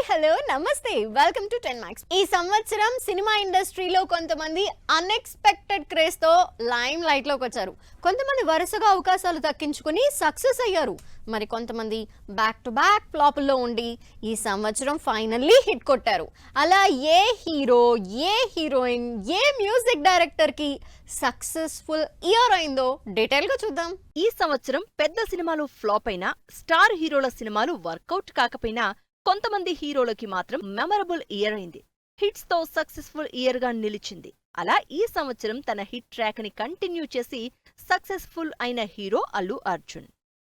Hello నమస్తే welcome to 10 Max. ఈ సంవత్సరం సినిమా ఇండస్ట్రీలో కొంతమంది అన్ఎక్స్పెక్టెడ్ క్రేజ్ తో లైమ్ లైట్ లోకి వచ్చారు. కొంతమంది వరుసగా అవకాశాలు దక్కించుకుని సక్సెస్ అయ్యారు. మరి కొంతమంది బ్యాక్ టు బ్యాక్ ఫ్లాపుల్లో ఉండి ఈ సంవత్సరం ఫైనల్లీ హిట్ కొట్టారు. అలా ఏ హీరో, ఏ హీరోయిన్, ఏ మ్యూజిక్ డైరెక్టర్ కి సక్సెస్ఫుల్ ఇయర్ అయిందో డీటెయిల్ గా చూద్దాం. ఈ సంవత్సరం పెద్ద సినిమాలు ఫ్లాప్ అయినా, స్టార్ హీరోల సినిమాలు వర్కౌట్ కాకపోయినా కొంతమంది హీరోలకి మాత్రం మెమరబుల్ ఇయర్ అయింది. హిట్స్ తో సక్సెస్ఫుల్ ఇయర్ గా నిలిచింది. అలా ఈ సంవత్సరం తన హిట్ ట్రాక్ ని కంటిన్యూ చేసి సక్సెస్ఫుల్ అయిన హీరో అల్లు అర్జున్.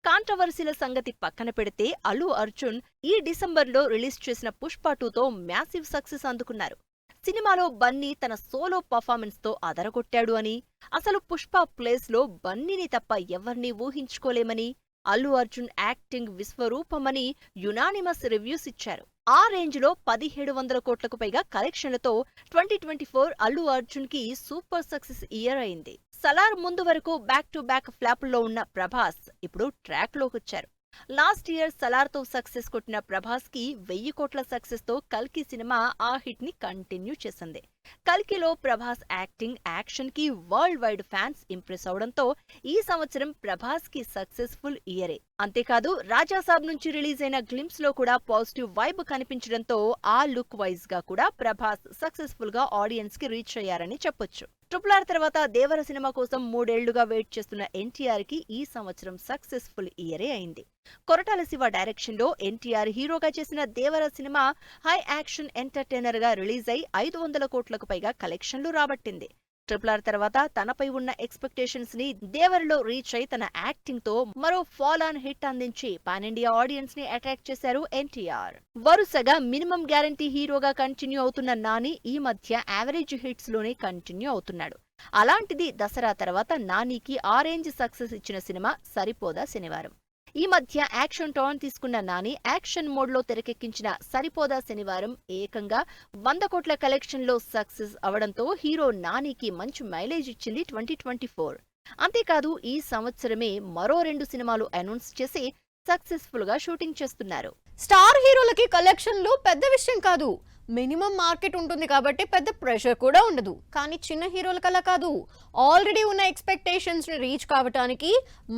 కాంట్రవర్సీల సంగతి పక్కన పెడితే అల్లు అర్జున్ ఈ డిసెంబర్లో రిలీజ్ చేసిన పుష్ప 2తో మ్యాసివ్ సక్సెస్ అందుకున్నారు. సినిమాలో బన్నీ తన సోలో పర్ఫార్మెన్స్ తో అదరగొట్టాడు అని, అసలు పుష్ప ప్లేస్ లో బన్నీని తప్ప ఎవర్నీ ఊహించుకోలేమని, అల్లు అర్జున్ యాక్టింగ్ విశ్వరూపమని యునానిమస్ రివ్యూస్ ఇచ్చారు. ఆ రేంజ్ లో 1700 కోట్లకు పైగా కలెక్షన్లతో 2024 అల్లు అర్జున్ కి సూపర్ సక్సెస్ ఇయర్ అయింది. సలార్ ముందు వరకు బ్యాక్ టు బ్యాక్ ఫ్లాపుల్లో ఉన్న ప్రభాస్ ఇప్పుడు ట్రాక్ లోకొచ్చారు. లాస్ట్ ఇయర్ సలార్ తో సక్సెస్ కొట్టిన ప్రభాస్ కి 1000 కోట్ల సక్సెస్ తో కల్కి సినిమా ఆ హిట్ ని కంటిన్యూ చేసింది. కల్కిలో ప్రభాస్ యాక్టింగ్, యాక్షన్ కి వరల్డ్ వైడ్ ఫ్యాన్స్ ఇంప్రెస్ అవడంతో ఈ సంవత్సరం ప్రభాస్ కి సక్సెస్ఫుల్ ఇయరే. అంతేకాదు రాజాసాబ్ నుంచి రిలీజ్ అయిన గ్లింప్స్ లో కూడా పాజిటివ్ వైబ్ కనిపించడంతో ఆ లుక్ వైజ్ గా కూడా ప్రభాస్ సక్సెస్ఫుల్ గా ఆడియన్స్ కి రీచ్ అయ్యారని చెప్పొచ్చు. RRR తర్వాత దేవర సినిమా కోసం 3 ఏళ్లుగా వెయిట్ చేస్తున్న ఎన్టీఆర్ కి ఈ సంవత్సరం సక్సెస్ఫుల్ ఇయరే అయింది. కొరటాల శివ డైరెక్షన్ లో ఎన్టీఆర్ హీరోగా చేసిన దేవర సినిమా హై యాక్షన్ ఎంటర్టైనర్ గా రిలీజ్ అయి 500 కోట్లకు పైగా కలెక్షన్లు రాబట్టింది. RRR తర్వాత తనపై ఉన్న ఎక్స్పెక్టేషన్స్ ని దేవరలో రీచ్ అయి తన యాక్టింగ్ తో మరో ఫాల్ ఆన్ హిట్ అందించి పాన్ ఇండియా ఆడియన్స్ ని అట్రాక్ట్ చేశారు ఎన్టీఆర్. వరుసగా మినిమం గ్యారంటీ హీరోగా కంటిన్యూ అవుతున్న నాని ఈ మధ్య యావరేజ్ హిట్స్ లోనే కంటిన్యూ అవుతున్నాడు. అలాంటిది దసరా తర్వాత నానికి ఆ రేంజ్ సక్సెస్ ఇచ్చిన సినిమా సరిపోదా శనివారం. ఈ మధ్య యాక్షన్ టర్న్ తీసుకున్న నాని యాక్షన్ మోడ్ లో తెరకెక్కించిన సరిపోదా శనివారం ఏకంగా 100 కోట్ల కలెక్షన్ లో సక్సెస్ అవడంతో హీరో నానికి మంచి మైలేజ్ ఇచ్చింది 2024. అంతేకాదు ఈ సంవత్సరమే మరో 2 సినిమాలు అనౌన్స్ చేసి సక్సెస్ఫుల్ గా షూటింగ్ చేస్తున్నారు. స్టార్ హీరోలకి కలెక్షన్లు పెద్ద విషయం కాదు. మినిమం మార్కెట్ ఉంటుంది కాబట్టి పెద్ద ప్రెషర్ కూడా ఉండదు. కానీ చిన్న హీరోలకు అలా కాదు. ఆల్రెడీ ఉన్న ఎక్స్పెక్టేషన్స్ ని రీచ్ కావటానికి,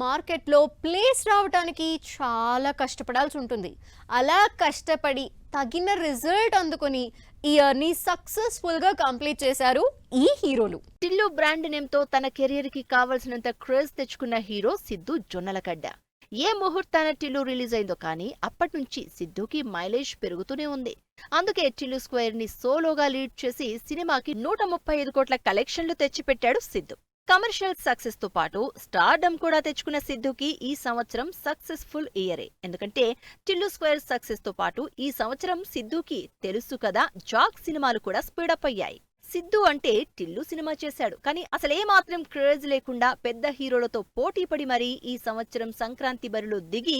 మార్కెట్లో ప్లేస్ రావటానికి చాలా కష్టపడాల్సి ఉంటుంది. అలా కష్టపడి తగిన రిజల్ట్ అందుకొని ఇయర్ ని సక్సెస్ఫుల్ గా కంప్లీట్ చేశారు ఈ హీరోలు. టిల్లు బ్రాండ్ నేమ్ తో తన కెరియర్ కి కావలసినంత క్రేజ్ తెచ్చుకున్న హీరో సిద్ధు జొన్నలగడ్డ. ఏ ముహూర్తాన టిల్లు రిలీజ్ అయిందో కానీ అప్పట్నుంచి సిద్ధుకి మైలేజ్ పెరుగుతూనే ఉంది. అందుకే టిల్లు స్క్వేర్ ని సోలోగా లీడ్ చేసి సినిమాకి 135 కోట్ల కలెక్షన్లు తెచ్చిపెట్టాడు సిద్ధు. కమర్షియల్ సక్సెస్ తో పాటు స్టార్డమ్ కూడా తెచ్చుకున్న సిద్ధుకి ఈ సంవత్సరం సక్సెస్ఫుల్ ఇయరే. ఎందుకంటే టిల్లు స్క్వేర్ సక్సెస్ తో పాటు ఈ సంవత్సరం సిద్ధుకి తెలుసు కదా జాక్ సినిమాలు కూడా స్పీడప్ అయ్యాయి. సిద్ధు అంటే టిల్లు సినిమా చేశాడు, కానీ అసలేమాత్రం క్రేజ్ లేకుండా పెద్ద హీరోలతో పోటీపడి మరీ ఈ సంవత్సరం సంక్రాంతి బరిలో దిగి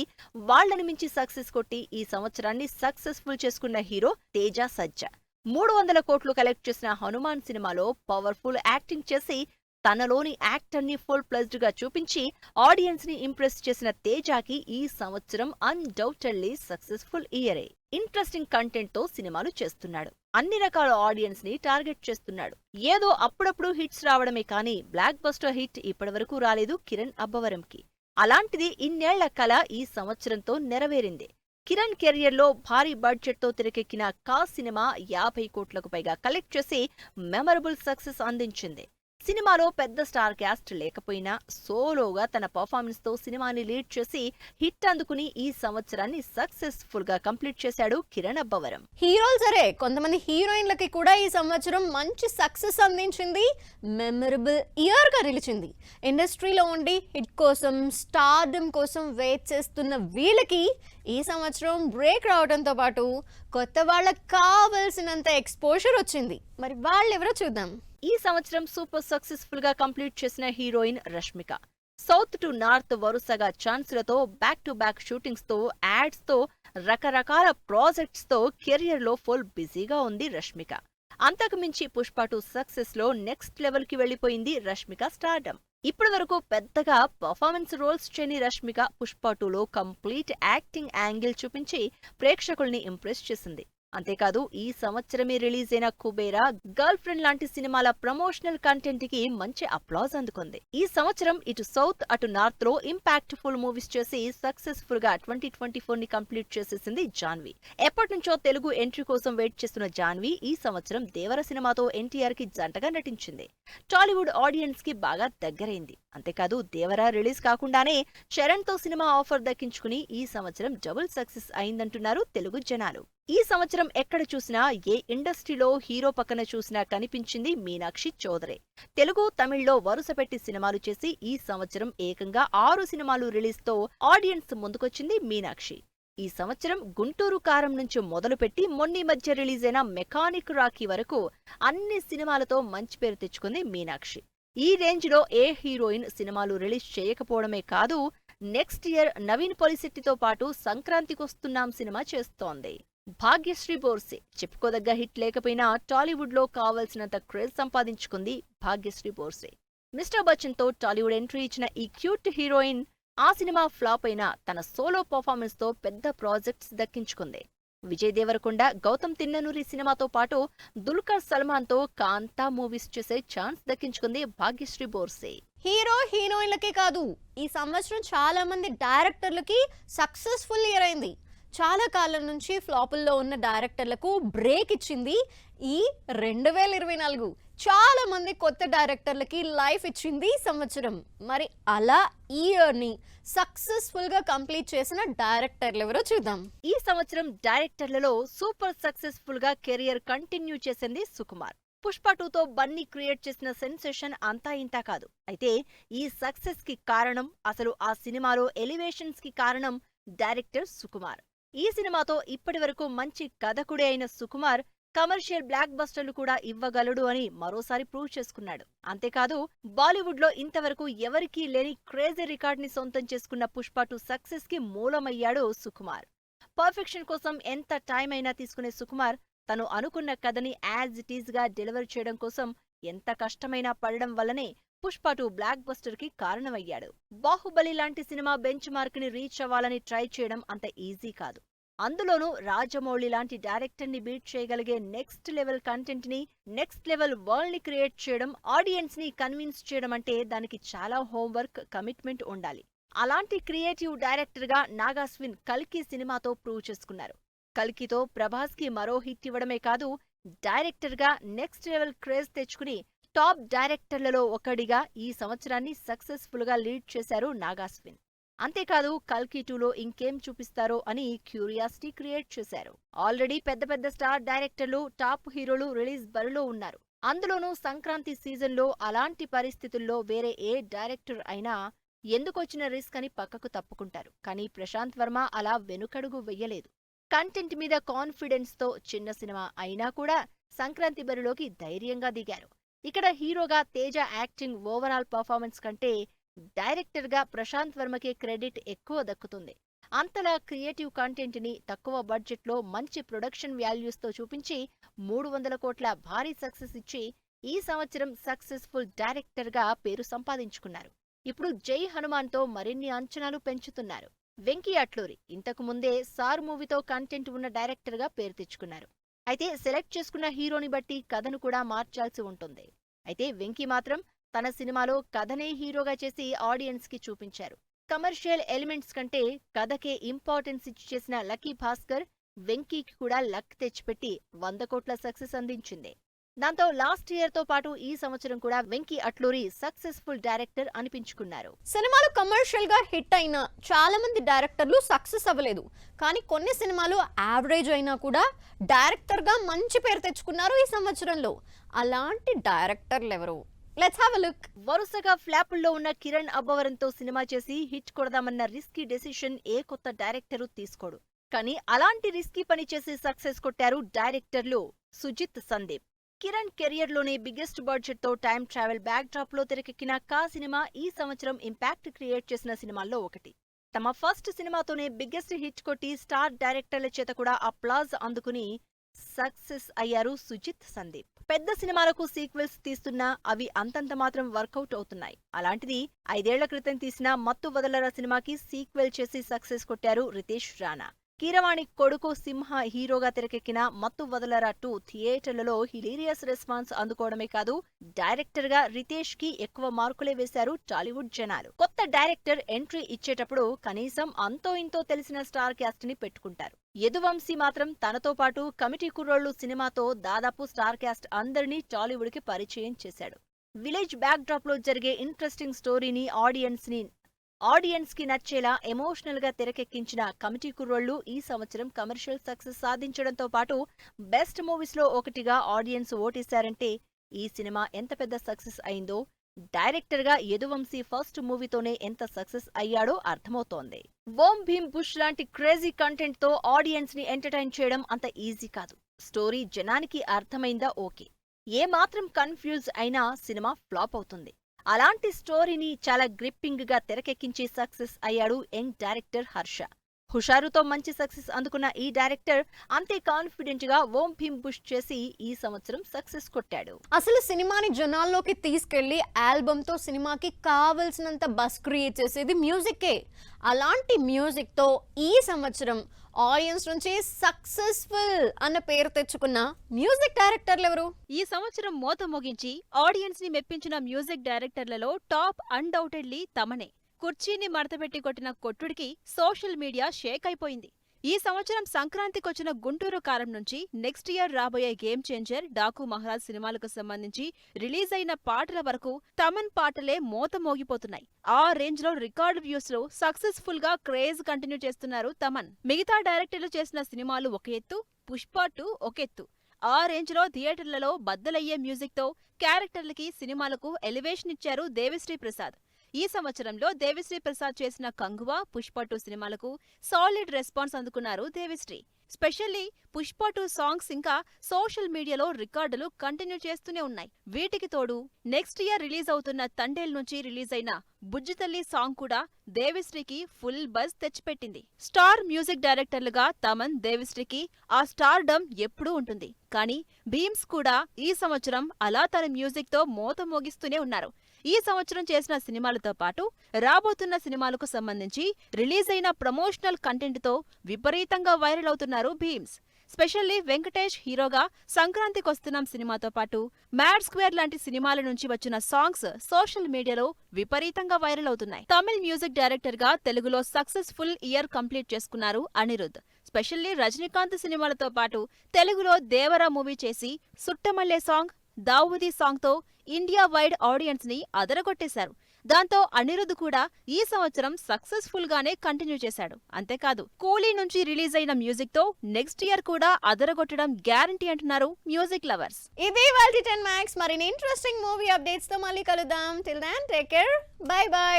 వాళ్లను మించి సక్సెస్ కొట్టి ఈ సంవత్సరాన్ని సక్సెస్ఫుల్ చేసుకున్న హీరో తేజ సజ్జా. 300 కోట్లు కలెక్ట్ చేసిన హనుమాన్ సినిమాలో పవర్ఫుల్ యాక్టింగ్ చేసి తనలోని యాక్టర్ ని ఫుల్ ప్లస్డ్ గా చూపించి ఆడియన్స్ ని ఇంప్రెస్ చేసిన తేజాకి ఈ సంవత్సరం అన్డౌటెడ్లీ సక్సెస్ఫుల్ ఇయరే. ఇంట్రెస్టింగ్ కంటెంట్ తో సినిమాలు చేస్తున్నాడు. అన్ని రకాల ఆడియన్స్ ని టార్గెట్ చేస్తున్నాడు. ఏదో అప్పుడప్పుడు హిట్స్ రావడమే కానీ బ్లాక్ బస్టర్ హిట్ ఇప్పటివరకు రాలేదు కిరణ్ అబ్బవరంకి. అలాంటిది ఇన్నేళ్ల కల ఈ సంవత్సరంతో నెరవేరింది. కిరణ్ కెరియర్ లో భారీ బడ్జెట్ తో తెరకెక్కిన కా సినిమా 50 కోట్లకు పైగా కలెక్ట్ చేసి మెమరబుల్ సక్సెస్ అందించింది. సినిమాలో పెద్ద స్టార్ క్యాస్ట్ లేకపోయినా సోలోగా తన పర్ఫార్మెన్స్ తో సినిమాని లీడ్ చేసి హిట్ అందుకుని ఈ సంవత్సరాన్ని సక్సెస్ఫుల్ గా కంప్లీట్ చేశాడు కిరణ్ అబ్బవరం. హీరోలు సరే, కొంతమంది హీరోయిన్లకి కూడా ఈ సంవత్సరం మంచి సక్సెస్ అందించింది, మెమరబుల్ ఇయర్ గా నిలిచింది. ఇండస్ట్రీలో ఉండి హిట్ కోసం, స్టార్డమ్ కోసం వెయిట్ చేస్తున్న వీళ్ళకి ఈ సంవత్సరం బ్రేక్ రావడంతో పాటు కొత్త వాళ్ళకి కావలసినంత ఎక్స్పోజర్ వచ్చింది. మరి వాళ్ళెవరో చూద్దాం. ఈ సంవత్సరం సూపర్ సక్సెస్ఫుల్ గా కంప్లీట్ చేసిన heroine Rashmika. South to north వరుసగా ఛాన్సులతో బ్యాక్ టు బ్యాక్ షూటింగ్స్ తో, యాడ్స్ తో, రకరకాల ప్రాజెక్ట్స్ తో కెరియర్ లో ఫుల్ బిజీగా ఉంది రష్మిక. అంతకుమించి పుష్ప 2 సక్సెస్ లో నెక్స్ట్ లెవెల్ కి వెళ్లిపోయింది రష్మిక స్టార్డమ్. ఇప్పటి వరకు పెద్దగా పర్ఫార్మెన్స్ రోల్స్ చేయని రష్మిక పుష్ప 2లో కంప్లీట్ యాక్టింగ్ యాంగిల్ చూపించి ప్రేక్షకుల్ని ఇంప్రెస్ చేసింది. అంతేకాదు ఈ సంవత్సరమే రిలీజ్ అయిన కుబేరా, గర్ల్ ఫ్రెండ్ లాంటి సినిమాల ప్రమోషనల్ కంటెంట్ కి మంచి అప్లాజ్ అందుకుంది. ఈ సంవత్సరం ఇటు సౌత్ అటు నార్త్ లో ఇంపాక్ట్ ఫుల్ మూవీస్ చేసి సక్సెస్ఫుల్ గా 2024 ని కంప్లీట్ చేసేసింది జాన్వి. ఎప్పటినుంచో తెలుగు ఎంట్రీ కోసం వెయిట్ చేస్తున్న జాన్వి ఈ సంవత్సరం దేవర సినిమాతో ఎన్టీఆర్ కి జంటగా నటించింది. టాలీవుడ్ ఆడియన్స్ కి బాగా దగ్గరైంది. అంతేకాదు దేవర రిలీజ్ కాకుండానే చరణ్ తో సినిమా ఆఫర్ దక్కించుకుని ఈ సంవత్సరం డబుల్ సక్సెస్ అయిందంటున్నారు తెలుగు జనాలు. ఈ సంవత్సరం ఎక్కడ చూసినా, ఏ ఇండస్ట్రీలో హీరో పక్కన చూసినా కనిపించింది మీనాక్షి చౌదరి. తెలుగు, తమిళ్లో వరుసపెట్టి సినిమాలు చేసి ఈ సంవత్సరం ఏకంగా 6 సినిమాలు రిలీజ్ తో ఆడియన్స్ ముందుకొచ్చింది మీనాక్షి. ఈ సంవత్సరం గుంటూరు కారం నుంచి మొదలుపెట్టి మొన్నీ మధ్య రిలీజ్ అయిన మెకానిక్ రాకీ వరకు అన్ని సినిమాలతో మంచి పేరు తెచ్చుకుంది మీనాక్షి. ఈ రేంజ్ లో ఏ హీరోయిన్ సినిమాలు రిలీజ్ చేయకపోవడమే కాదు, నెక్స్ట్ ఇయర్ నవీన్ పొలిశెట్టితో పాటు సంక్రాంతికొస్తున్నాం సినిమా చేస్తోంది. భాగ్యశ్రీ బోర్సే చెప్పుకోదగ్గ హిట్ లేకపోయినా టాలీవుడ్ లో కావలసినంత క్రేజ్ సంపాదించుకుంది భాగ్యశ్రీ బోర్సే. మిస్టర్ బచ్చన్ తో టాలీవుడ్ ఎంట్రీ ఇచ్చిన ఈ క్యూట్ హీరోయిన్ ఆ సినిమా ఫ్లాప్ అయినా తన సోలో పర్ఫార్మెన్స్ తో పెద్ద ప్రాజెక్ట్స్ దక్కించుకుంది. విజయ్ దేవరకొండ, గౌతమ్ తిన్ననూరి సినిమాతో పాటు దుల్కర్ సల్మాన్ తో కాంతా మూవీస్ చేసే ఛాన్స్ దక్కించుకుంది భాగ్యశ్రీ బోర్సే. హీరో హీరోయిన్లకే కాదు, ఈ సంవత్సరం చాలా మంది డైరెక్టర్లకి సక్సెస్ఫుల్ ఇయర్ అయింది. చాలా కాలం నుంచి ఫ్లాపుల్లో ఉన్న డైరెక్టర్లకు బ్రేక్ ఇచ్చింది ఈ 2024. చాలా మంది కొత్త డైరెక్టర్లకి లైఫ్ ఇచ్చింది ఈ సంవత్సరం. మరి అలా ఈ ఇయర్ని సక్సెస్ఫుల్ గా కంప్లీట్ చేసిన డైరెక్టర్లు ఎవరో చూద్దాం. ఈ సంవత్సరం డైరెక్టర్లలో సూపర్ సక్సెస్ఫుల్ గా కెరియర్ కంటిన్యూ చేసింది సుకుమార్. పుష్ప 2తో బన్నీ క్రియేట్ చేసిన సెన్సేషన్ అంతా ఇంతా కాదు. అయితే ఈ సక్సెస్ కి కారణం, అసలు ఆ సినిమాలో ఎలివేషన్స్ కి కారణం డైరెక్టర్ సుకుమార్. ఈ సినిమాతో ఇప్పటి వరకు మంచి కథకుడే అయిన సుకుమార్ కమర్షియల్ బ్లాక్ బస్టర్లు కూడా ఇవ్వగలడు అని మరోసారి ప్రూవ్ చేసుకున్నాడు. అంతేకాదు బాలీవుడ్ లో ఇంతవరకు ఎవరికీ లేని క్రేజీ రికార్డ్ ని సొంతం చేసుకున్న పుష్ప 2 సక్సెస్ కి మూలమయ్యాడు సుకుమార్. పర్ఫెక్షన్ కోసం ఎంత టైం అయినా తీసుకునే సుకుమార్ తను అనుకున్న కథని యాజ్ ఇట్ ఈజ్ గా డెలివర్ చేయడం కోసం ఎంత కష్టమైనా పడడం వల్లనే పుష్ప 2 బ్లాక్ బస్టర్ కి కారణమయ్యాడు. బాహుబలి లాంటి సినిమా బెంచ్ మార్క్ ని రీచ్ అవ్వాలని ట్రై చేయడం అంత ఈజీ కాదు. అందులోనూ రాజమౌళి లాంటి డైరెక్టర్ ని బీట్ చేయగలిగే నెక్స్ట్ లెవెల్ కంటెంట్ ని, నెక్స్ట్ లెవెల్ వరల్డ్ ని క్రియేట్ చేయడం, ఆడియన్స్ ని కన్విన్స్ చేయడం అంటే దానికి చాలా హోంవర్క్, కమిట్మెంట్ ఉండాలి. అలాంటి క్రియేటివ్ డైరెక్టర్ గా నాగాస్విన్ కల్కి సినిమాతో ప్రూవ్ చేసుకున్నారు. కల్కితో ప్రభాస్ కి మరో హిట్ ఇవ్వడమే కాదు, డైరెక్టర్ గా నెక్స్ట్ లెవెల్ క్రేజ్ తెచ్చుకుని టాప్ డైరెక్టర్లలో ఒకడిగా ఈ సంవత్సరాన్ని సక్సెస్ఫుల్ గా లీడ్ చేశారు నాగాస్విన్. అంతేకాదు కల్కి 2లో ఇంకేం చూపిస్తారో అని క్యూరియాసిటీ క్రియేట్ చేశారు. ఆల్రెడీ పెద్ద పెద్ద స్టార్ డైరెక్టర్లు, టాప్ హీరోలు రిలీజ్ బరిలో ఉన్నారు. అందులోనూ సంక్రాంతి సీజన్లో అలాంటి పరిస్థితుల్లో వేరే ఏ డైరెక్టర్ అయినా ఎందుకొచ్చిన రిస్క్ అని పక్కకు తప్పుకుంటారు. కానీ ప్రశాంత్ వర్మ అలా వెనుకడుగు వెయ్యలేదు. కంటెంట్ మీద కాన్ఫిడెన్స్ తో చిన్న సినిమా అయినా కూడా సంక్రాంతి బరిలోకి ధైర్యంగా దిగారు. ఇక్కడ హీరోగా తేజ యాక్టింగ్, ఓవరాల్ పర్ఫార్మెన్స్ కంటే డైరెక్టర్ గా ప్రశాంత్ వర్మకే క్రెడిట్ ఎక్కువ దక్కుతుంది. అంతలా క్రియేటివ్ కంటెంట్ ని తక్కువ బడ్జెట్ లో మంచి ప్రొడక్షన్ వాల్యూస్ తో చూపించి 300 కోట్ల భారీ సక్సెస్ ఇచ్చి ఈ సంవత్సరం సక్సెస్ఫుల్ డైరెక్టర్ గా పేరు సంపాదించుకున్నారు. ఇప్పుడు జై హనుమాన్ తో మరిన్ని అంచనాలు పెంచుతున్నారు. వెంకీ అట్లూరి ఇంతకు ముందే సార్ మూవీతో కంటెంట్ ఉన్న డైరెక్టర్ గా పేరు తెచ్చుకున్నారు. అయితే సెలెక్ట్ చేసుకున్న హీరోని బట్టి కథను కూడా మార్చాల్సి ఉంటుంది. అయితే వెంకీ మాత్రం తన సినిమాలో కథనే హీరోగా చేసి ఆడియన్స్ కి చూపించారు. కమర్షియల్ ఎలిమెంట్స్ కంటే కథకే ఇంపార్టెన్స్ ఇచ్చి చేసిన లక్కీ భాస్కర్ వెంకీకి కూడా లక్ తెచ్చిపెట్టి 100 కోట్ల సక్సెస్ అందించింది. దాంతో లాస్ట్ ఇయర్ తో పాటు ఈ సంవత్సరం కూడా వెంకీ అట్లూరి సక్సెస్ఫుల్ డైరెక్టర్ అనిపించుకున్నారు. సినిమాలు కమర్షియల్ గా హిట్ అయినా చాలా మంది డైరెక్టర్లు సక్సెస్ అవ్వలేదు. కానీ కొన్ని సినిమాలు యావరేజ్ అయినా కూడా డైరెక్టర్ గా మంచి పేరు తెచ్చుకున్నారు ఈ సంవత్సరంలో. అలాంటి డైరెక్టర్లు ఎవరు? Let's have a look. వరుసగా ఫ్లాపుల్లో ఉన్న కిరణ్ అబ్బవరంతో సినిమా చేసి హిట్ కొడదామన్న రిస్కీ డెసిషన్ ఏ కొత్త డైరెక్టరు తీసుకోడు. కానీ అలాంటి రిస్కీ పని చేసి సక్సెస్ కొట్టారు డైరెక్టర్లు సుజిత్, సందీప్. కిరణ్ కెరియర్ లోనే బిగ్గెస్ట్ బడ్జెట్ తో టైం ట్రావెల్ బ్యాక్ డ్రాప్ లో తెరకెక్కిన కా సినిమా ఈ సంవత్సరం ఇంపాక్ట్ క్రియేట్ చేసిన సినిమాల్లో ఒకటి. తమ ఫస్ట్ సినిమాతోనే బిగ్గెస్ట్ హిట్ కొట్టి స్టార్ డైరెక్టర్ల చేత కూడా అప్లాజ్ అందుకుని సక్సెస్ అయ్యారు సుజిత్, సందీప్. పెద్ద సినిమాలకు సీక్వెల్స్ తీస్తున్నా అవి అంతంత మాత్రం వర్కౌట్ అవుతున్నాయి. అలాంటిది 5 ఏళ్ల క్రితం తీసిన మత్తు వదలరా సినిమాకి సీక్వెల్ చేసి సక్సెస్ కొట్టారు రితేష్ రాణా. కీరవాణి కొడుకు సింహ హీరోగా తెరకెక్కిన మత్తు వదలరా 2 థియేటర్లలో హిలేరియస్ రెస్పాన్స్ అందుకోవడమే కాదు, డైరెక్టర్ గా రితేష్ కి ఎక్కువ మార్కులే వేశారు టాలీవుడ్ జనాలు. కొత్త డైరెక్టర్ ఎంట్రీ ఇచ్చేటప్పుడు కనీసం అంతో ఇంతో తెలిసిన స్టార్ క్యాస్ట్ ని పెట్టుకుంటారు. యదువంశీ మాత్రం తనతో పాటు కమిటీ కుర్రోళ్లు సినిమాతో దాదాపు స్టార్ క్యాస్ట్ అందరినీ టాలీవుడ్ కి పరిచయం చేశాడు. విలేజ్ బ్యాక్ డ్రాప్ లో జరిగే ఇంట్రెస్టింగ్ స్టోరీని ఆడియన్స్ కి నచ్చేలా ఎమోషనల్ గా తెరకెక్కించిన కమిటీ కుర్రోళ్లు ఈ సంవత్సరం కమర్షియల్ సక్సెస్ సాధించడంతో పాటు బెస్ట్ మూవీస్ లో ఒకటిగా ఆడియన్స్ ఓటేశారంటే ఈ సినిమా ఎంత పెద్ద సక్సెస్ అయిందో డైరెక్టర్ గా యదువంశీ ఫస్ట్ మూవీతోనే ఎంత సక్సెస్ అయ్యాడో అర్థమవుతోంది. ఓం భీమ్ బుష్ లాంటి క్రేజీ కంటెంట్ తో ఆడియన్స్ ని ఎంటర్టైన్ చేయడం అంత ఈజీ కాదు. స్టోరీ జనానికి అర్థమైందా ఓకే, ఏ మాత్రం కన్ఫ్యూజ్ అయినా సినిమా ఫ్లాప్ అవుతుంది. అలాంటి స్టోరీని చాలా గ్రిప్పింగ్ గా తెరకెక్కించి సక్సెస్ అయ్యాడు యంగ్ డైరెక్టర్ హర్ష. హుషారుతో మంచి సక్సెస్ అందుకున్న ఈ డైరెక్టర్ అంతే కాన్ఫిడెంట్ గా ఓం భీమ్ బుష్ చేసి ఈ సంవత్సరం సక్సెస్ కొట్టాడు. అసలు సినిమాని జనాల్లోకి తీసుకెళ్లి ఆల్బమ్ తో సినిమాకి కావలసినంత బస్ క్రియేట్ చేసేది మ్యూజిక్కే. అలాంటి మ్యూజిక్ తో ఈ సంవత్సరం ఆడియన్స్ నుంచి సక్సెస్ఫుల్ అన్న పేరు తెచ్చుకున్న మ్యూజిక్ డైరెక్టర్లు ఎవరు? ఈ సంవత్సరం మోత మోగించి ఆడియన్స్ ని మెప్పించిన మ్యూజిక్ డైరెక్టర్లలో టాప్ అన్డౌటెడ్లీ తమనే. కుర్చీని మడతపెట్టి కొట్టిన కొట్టుడికి సోషల్ మీడియా షేక్ అయిపోయింది. ఈ సంవత్సరం సంక్రాంతికొచ్చిన గుంటూరు కారం నుంచి నెక్స్ట్ ఇయర్ రాబోయే గేమ్ చేంజర్, డాకు మహారాజ్ సినిమాలకు సంబంధించి రిలీజ్ అయిన పాటల వరకు తమన్ పాటలే మోత మోగిపోతున్నాయి. ఆ రేంజ్ లో రికార్డ్ వ్యూస్ లో సక్సెస్ఫుల్ గా క్రేజ్ కంటిన్యూ చేస్తున్నారు తమన్. మిగతా డైరెక్టర్లు చేసిన సినిమాలు ఒక ఎత్తు, పుష్ప 2 ఒక ఎత్తు. ఆ రేంజ్ లో థియేటర్లలో బద్దలయ్యే మ్యూజిక్ తో క్యారెక్టర్లకి, సినిమాలకు ఎలివేషన్ ఇచ్చారు దేవిశ్రీ ప్రసాద్. ఈ సంవత్సరంలో దేవిశ్రీ ప్రసాద్ చేసిన కంగువా, పుష్ప 2 సినిమాలకు సాలిడ్ రెస్పాన్స్ అందుకున్నారు దేవిశ్రీ. స్పెషల్లీ పుష్ప 2 సాంగ్స్ ఇంకా సోషల్ మీడియాలో రికార్డులు కంటిన్యూ చేస్తూనే ఉన్నాయి. వీటికి తోడు నెక్స్ట్ ఇయర్ రిలీజ్ అవుతున్న తండేల్ నుంచి రిలీజ్ అయిన బుజ్జితల్లి సాంగ్ కూడా దేవిశ్రీకి ఫుల్ బజ్ తెచ్చిపెట్టింది. స్టార్ మ్యూజిక్ డైరెక్టర్లుగా తమన్, దేవిశ్రీకి ఆ స్టార్డమ్ ఎప్పుడూ ఉంటుంది. కానీ భీమ్స్ కూడా ఈ సంవత్సరం అలా తన మ్యూజిక్ తో మోత మోగిస్తూనే ఉన్నారు. ఈ సంవత్సరం చేసిన సినిమాలతో పాటు రాబోతున్న సినిమాలకు సంబంధించి రిలీజ్ అయిన ప్రమోషనల్ కంటెంట్ తో విపరీతంగా వైరల్ అవుతున్నారు భీమ్స్. స్పెషల్లీ వెంకటేష్ హీరోగా సంక్రాంతికొస్తున్నాం సినిమాతో పాటు మ్యాడ్ స్క్వేర్ లాంటి సినిమాల నుంచి వచ్చిన సాంగ్స్ సోషల్ మీడియాలో విపరీతంగా వైరల్ అవుతున్నాయి. తమిళ్ మ్యూజిక్ డైరెక్టర్ గా తెలుగులో సక్సెస్ఫుల్ ఇయర్ కంప్లీట్ చేసుకున్నారు అనిరుద్. స్పెషల్లీ రజనీకాంత్ సినిమాలతో పాటు తెలుగులో దేవరా మూవీ చేసి సుట్టమల్లె సాంగ్, దావూదీ సాంగ్ తో ఇండియా వైడ్ ఆడియన్స్ ని అదరగొట్టేశారు. దాంతో అనిరుద్ కూడా ఈ సంవత్సరం సక్సెస్ఫుల్ గానే కంటిన్యూ చేశాడు. అంతేకాదు కూలీ నుంచి రిలీజ్ అయిన మ్యూజిక్ తో నెక్స్ట్ ఇయర్ కూడా అదరగొట్టడం గ్యారంటీ అంటున్నారు మ్యూజిక్ లవర్స్. ఇది వాళ్ళ 10 Max. మరిన్ని ఇంట్రెస్టింగ్ మూవీ అప్డేట్స్ తో మళ్ళీ కలుద్దాం. Till then take care, bye by.